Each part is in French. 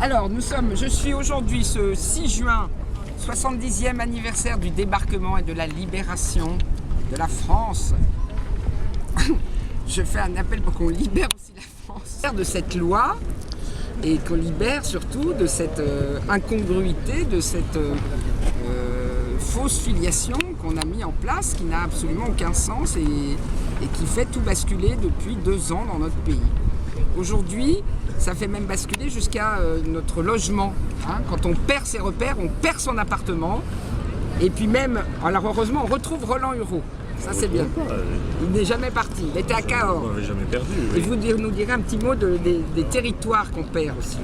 Alors, je suis aujourd'hui ce 6 juin, 70e anniversaire du débarquement et de la libération de la France. Je fais un appel pour qu'on libère aussi la France de cette loi et qu'on libère surtout de cette incongruité, de cette fausse filiation qu'on a mis en place, qui n'a absolument aucun sens et qui fait tout basculer depuis 2 ans dans notre pays. Aujourd'hui, ça fait même basculer jusqu'à notre logement. Quand on perd ses repères, on perd son appartement. Et puis même, alors heureusement, on retrouve Roland Hureau. Ça c'est bien. Il n'est jamais parti. Il était à Cahors. On n'avait jamais perdu. Oui. Et vous nous direz un petit mot des territoires qu'on perd aussi.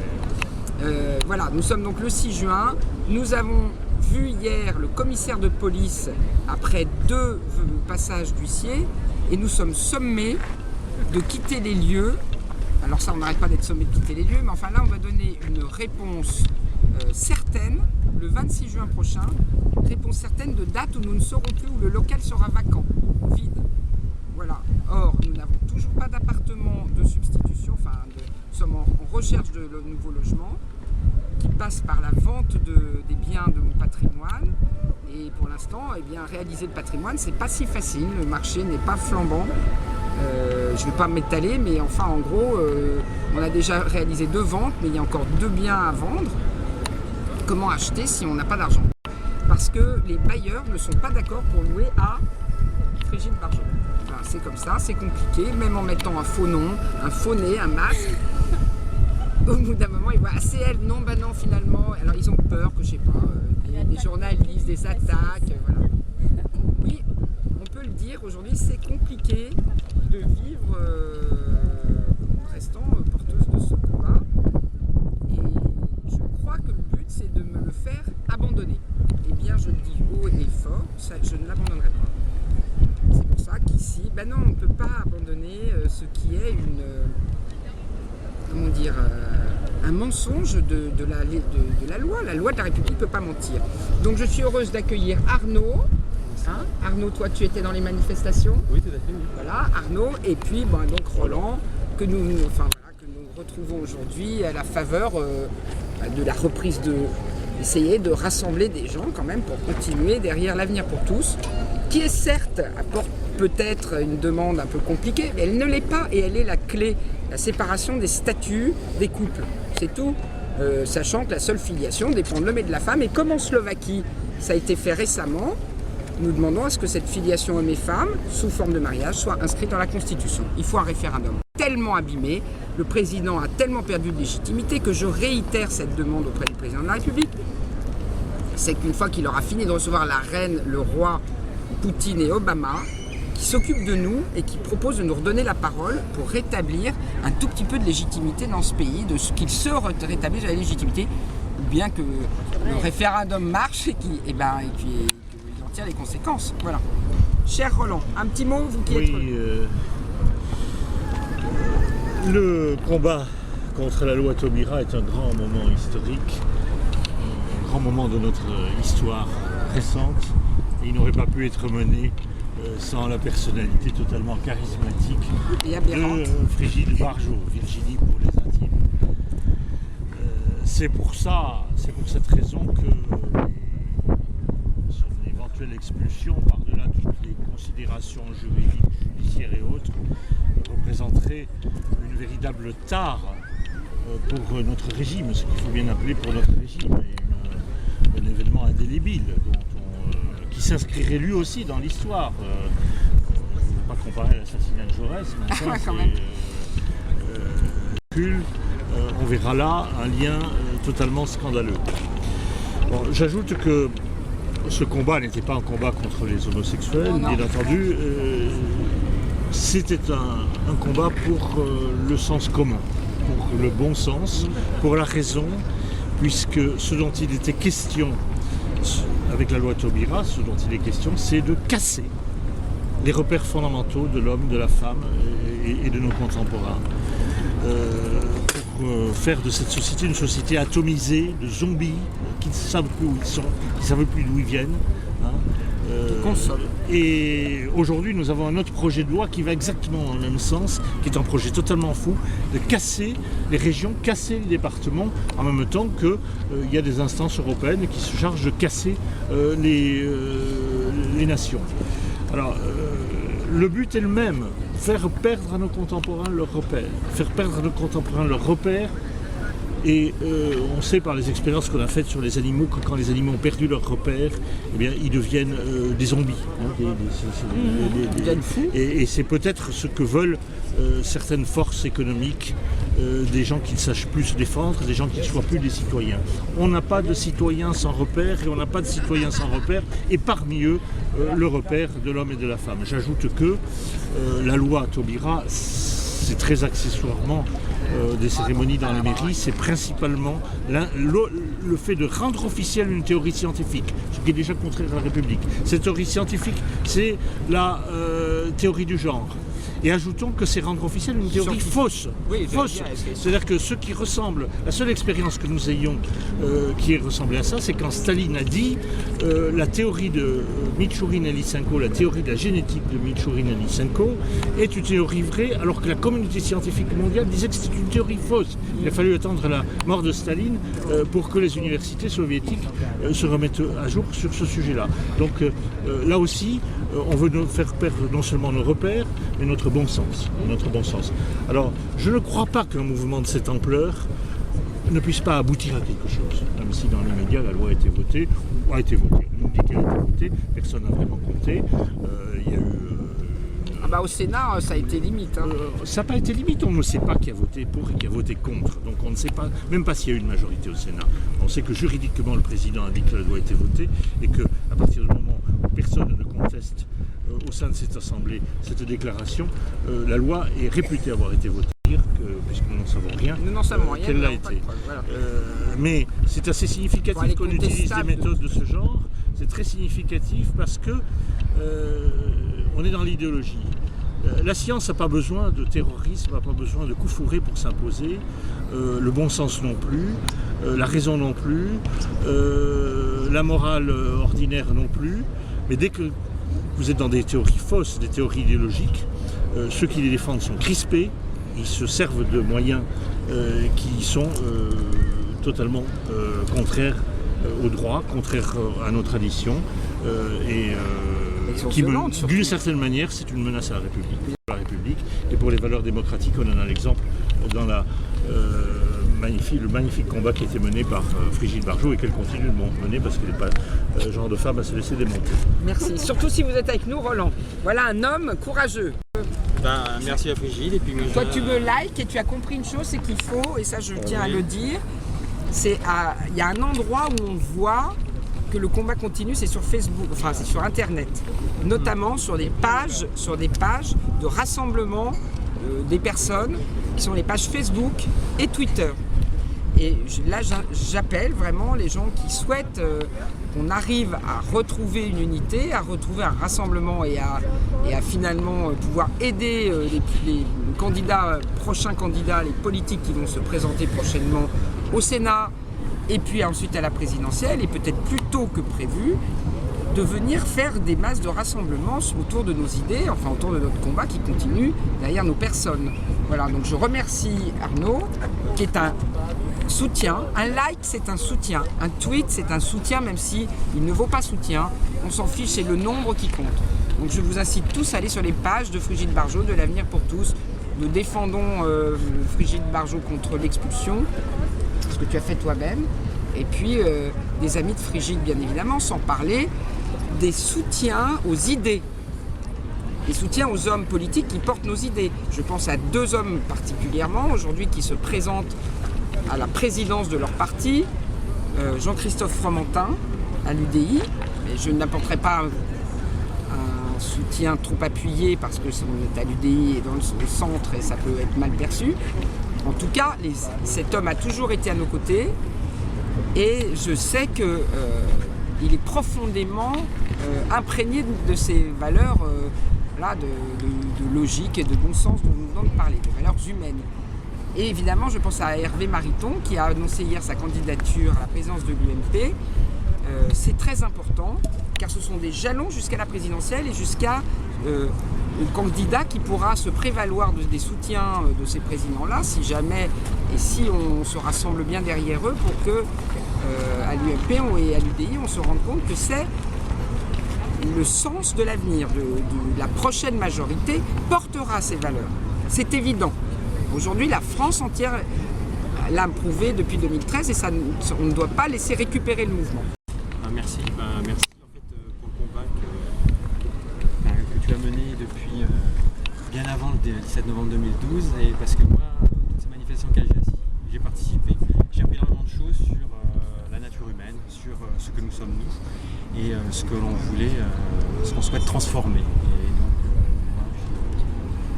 Voilà, nous sommes donc le 6 juin. Nous avons vu hier le commissaire de police après 2 passages d'huissier et nous sommes sommés de quitter les lieux. Alors ça, on n'arrête pas d'être sommé de quitter les lieux, mais enfin là, on va donner une réponse certaine, le 26 juin prochain, réponse certaine de date où nous ne saurons plus, où le local sera vacant, vide. Voilà. Or, nous n'avons toujours pas d'appartement de substitution, nous sommes en recherche de nouveaux logements qui passent par la vente des biens de mon patrimoine. Et pour l'instant, réaliser le patrimoine, c'est pas si facile, le marché n'est pas flambant. Je ne vais pas m'étaler, mais enfin en gros, on a déjà réalisé 2 ventes, mais il y a encore 2 biens à vendre. Comment acheter si on n'a pas d'argent? Parce que les bailleurs ne sont pas d'accord pour louer à Frigide Barjot. Enfin, c'est comme ça, c'est compliqué, même en mettant un faux nom, un faux nez, un masque. Au bout d'un moment, ils voient c'est elle, non, bah non, finalement. Alors ils ont peur que, je sais pas, des journalistes, des attaques, voilà. Oui, on peut le dire, aujourd'hui c'est compliqué de vivre en restant porteuse de ce combat. Et je crois que le but c'est de me le faire abandonner. Eh bien je le dis haut et fort, ça, je ne l'abandonnerai pas. C'est pour ça qu'ici, non, on ne peut pas abandonner ce qui est un mensonge de la loi. La loi de la République ne peut pas mentir. Donc je suis heureuse d'accueillir Arnaud. Arnaud, toi tu étais dans les manifestations? Oui, tout à fait. Oui. Voilà, Arnaud, et puis donc Roland, que nous retrouvons aujourd'hui à la faveur de la reprise essayer de rassembler des gens quand même pour continuer derrière l'avenir pour tous, qui est certes, apporte peut-être une demande un peu compliquée, mais elle ne l'est pas et elle est la clé, la séparation des statuts des couples, c'est tout, sachant que la seule filiation dépend de l'homme et de la femme, et comme en Slovaquie, ça a été fait récemment, nous demandons à ce que cette filiation homme et femme, sous forme de mariage, soit inscrite dans la Constitution. Il faut un référendum. Tellement abîmé, le président a tellement perdu de légitimité que je réitère cette demande auprès du président de la République. C'est qu'une fois qu'il aura fini de recevoir la reine, le roi, Poutine et Obama, qui s'occupent de nous et qui proposent de nous redonner la parole pour rétablir un tout petit peu de légitimité dans ce pays, de ce qu'il se rétablisse la légitimité, ou bien que le référendum marche et qu'il en tire les conséquences. Voilà. Cher Roland, un petit mot, vous qui êtes... Le combat contre la loi Taubira est un grand moment historique, un grand moment de notre histoire récente, et il n'aurait pas pu être mené sans la personnalité totalement charismatique de Frigide Barjot, Virginie pour les intimes. C'est pour cette raison que son éventuelle expulsion, par-delà toutes les considérations juridiques, judiciaires et autres, représenterait une véritable tare pour notre régime, ce qu'il faut bien appeler pour notre régime, un événement indélébile qui s'inscrirait lui aussi dans l'histoire. Je ne veux pas comparer à l'assassinat de Jaurès, mais on verra là un lien totalement scandaleux. Bon, j'ajoute que ce combat n'était pas un combat contre les homosexuels, bien entendu. C'était un combat pour le sens commun, pour le bon sens, pour la raison, puisque ce dont il était question avec la loi Taubira, ce dont il est question, c'est de casser les repères fondamentaux de l'homme, de la femme et de nos contemporains. Pour faire de cette société une société atomisée de zombies qui ne savent plus où ils sont, qui ne savent plus d'où ils viennent, Consomme. Et aujourd'hui, nous avons un autre projet de loi qui va exactement dans le même sens, qui est un projet totalement fou, de casser les régions, casser les départements, en même temps qu'il y a des instances européennes qui se chargent de casser les nations. Alors, le but est le même, faire perdre à nos contemporains leurs repères. Faire perdre à nos contemporains leurs repères. Et on sait par les expériences qu'on a faites sur les animaux que quand les animaux ont perdu leurs repères, eh bien, ils deviennent des zombies. Et c'est peut-être ce que veulent certaines forces économiques, des gens qui ne sachent plus se défendre, des gens qui ne soient plus des citoyens. On n'a pas de citoyens sans repères et on n'a pas de citoyens sans repères, et parmi eux, le repère de l'homme et de la femme. J'ajoute que la loi Taubira, c'est très accessoirement des cérémonies dans les mairies, c'est principalement le fait de rendre officielle une théorie scientifique, ce qui est déjà contraire à la République. Cette théorie scientifique, c'est la théorie du genre. Et ajoutons que c'est rendre officielle une théorie fausse. Oui, fausse. C'est-à-dire que ce qui ressemble, la seule expérience que nous ayons qui est ressemblée à ça, c'est quand Staline a dit la théorie de Michourine-Lysenko, la théorie de la génétique de Michourine-Lysenko est une théorie vraie, alors que la communauté scientifique mondiale disait que c'était une théorie fausse. Il a fallu attendre la mort de Staline pour que les universités soviétiques se remettent à jour sur ce sujet-là. Donc là aussi, on veut nous faire perdre non seulement nos repères, mais notre bon sens. Alors, je ne crois pas qu'un mouvement de cette ampleur ne puisse pas aboutir à quelque chose, même si dans les médias la loi a été votée, On nous dit qu'elle a été votée, personne n'a vraiment compté. Il y a eu... au Sénat, ça a été limite. Ça n'a pas été limite, on ne sait pas qui a voté pour et qui a voté contre. Donc on ne sait pas, même pas s'il y a eu une majorité au Sénat. On sait que juridiquement le président a dit que la loi a été votée et qu'à partir du moment où personne ne conteste au sein de cette assemblée cette déclaration, la loi est réputée avoir été votée. Puisque nous n'en savons rien, qu'elle l'a été. Voilà. Mais c'est assez significatif qu'on utilise des méthodes de ce genre. C'est très significatif parce que on est dans l'idéologie. La science n'a pas besoin de terrorisme, n'a pas besoin de coups fourrés pour s'imposer, le bon sens non plus, la raison non plus, la morale ordinaire non plus. Mais dès que vous êtes dans des théories fausses, des théories idéologiques, ceux qui les défendent sont crispés. Ils se servent de moyens qui sont totalement contraires au droit, contraires à nos traditions et qui, d'une certaine manière, c'est une menace à la République. Et pour les valeurs démocratiques, on en a l'exemple dans le magnifique combat qui a été mené par Frigide Barjot et qu'elle continue de mener parce qu'elle n'est pas le genre de femme à se laisser démonter. Merci. Surtout si vous êtes avec nous, Roland. Voilà un homme courageux. Merci à Frigide. Et puis toi, tu me likes et tu as compris une chose, c'est qu'il faut, et ça je tiens à le dire, il y a un endroit où on voit que le combat continue, c'est sur Facebook, enfin c'est sur Internet, notamment sur des pages de rassemblement des personnes qui sont les pages Facebook et Twitter. Et là, j'appelle vraiment les gens qui souhaitent qu'on arrive à retrouver une unité, à retrouver un rassemblement et à finalement pouvoir aider les prochains candidats, les politiques qui vont se présenter prochainement au Sénat et puis ensuite à la présidentielle, et peut-être plus tôt que prévu, de venir faire des masses de rassemblements autour de nos idées, enfin autour de notre combat qui continue derrière nos personnes. Voilà, donc je remercie Arnaud, qui est un soutien. Un like, c'est un soutien. Un tweet, c'est un soutien, même si il ne vaut pas soutien. On s'en fiche, c'est le nombre qui compte. Donc je vous incite tous à aller sur les pages de Frigide Barjot, de l'Avenir pour tous. Nous défendons Frigide Barjot contre l'expulsion, ce que tu as fait toi-même. Et puis des amis de Frigide, bien évidemment, sans parler des soutiens aux idées. Des soutiens aux hommes politiques qui portent nos idées. Je pense à deux hommes particulièrement aujourd'hui qui se présentent à la présidence de leur parti, Jean-Christophe Fromentin à l'UDI. Et je n'apporterai pas un soutien trop appuyé parce que on est à l'UDI et dans le centre et ça peut être mal perçu. En tout cas, cet homme a toujours été à nos côtés et je sais qu'il est profondément imprégné de ces valeurs de logique et de bon sens dont nous venons de parler, de valeurs humaines. Et évidemment, je pense à Hervé Mariton qui a annoncé hier sa candidature à la présidence de l'UMP. c'est très important, car ce sont des jalons jusqu'à la présidentielle et jusqu'à le candidat qui pourra se prévaloir des soutiens de ces présidents-là, si jamais et si on se rassemble bien derrière eux pour que à l'UMP et à l'UDI on se rende compte que c'est le sens de l'avenir, de la prochaine majorité portera ces valeurs. C'est évident. Aujourd'hui, la France entière l'a prouvé depuis 2013 et on ne doit pas laisser récupérer le mouvement. Merci. Merci en fait, pour le combat que tu as mené depuis bien avant le 17 novembre 2012 et parce que moi, toutes ces manifestations auxquelles j'ai participé, j'ai appris énormément de choses sur la nature humaine, sur ce que nous sommes nous et ce que l'on voulait, ce qu'on souhaite transformer. Et donc,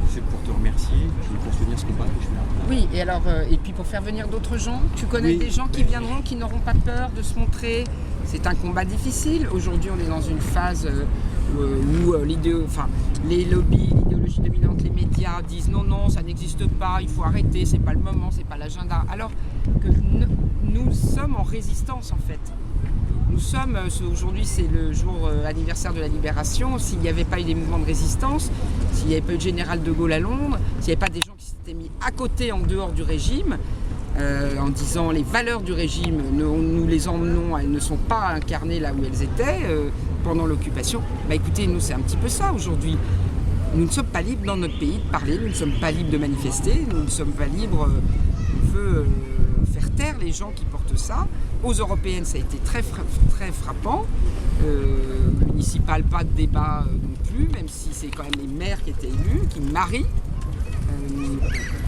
c'est pour te remercier, pour soutenir ce combat. Oui, et alors, et puis pour faire venir d'autres gens, tu connais des gens qui viendront, qui n'auront pas peur de se montrer. C'est un combat difficile. Aujourd'hui, on est dans une phase où les lobbies, l'idéologie dominante, les médias disent non, ça n'existe pas, il faut arrêter, c'est pas le moment, c'est pas l'agenda. Alors que nous sommes en résistance en fait. Nous sommes, aujourd'hui c'est le jour anniversaire de la libération, s'il n'y avait pas eu des mouvements de résistance, s'il n'y avait pas eu de général de Gaulle à Londres, s'il n'y avait pas des gens qui s'étaient mis à côté en dehors du régime, en disant les valeurs du régime, nous les emmenons, elles ne sont pas incarnées là où elles étaient pendant l'occupation. Bah écoutez, nous c'est un petit peu ça aujourd'hui. Nous ne sommes pas libres dans notre pays de parler, nous ne sommes pas libres de manifester, nous ne sommes pas libres, on veut faire taire les gens qui portent ça. Aux européennes, ça a été très frappant. Municipal, pas de débat non plus, même si c'est quand même les maires qui étaient élus, qui marient.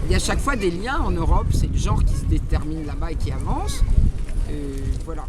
Il y a à chaque fois des liens en Europe, c'est le genre qui se détermine là-bas et qui avance. Voilà.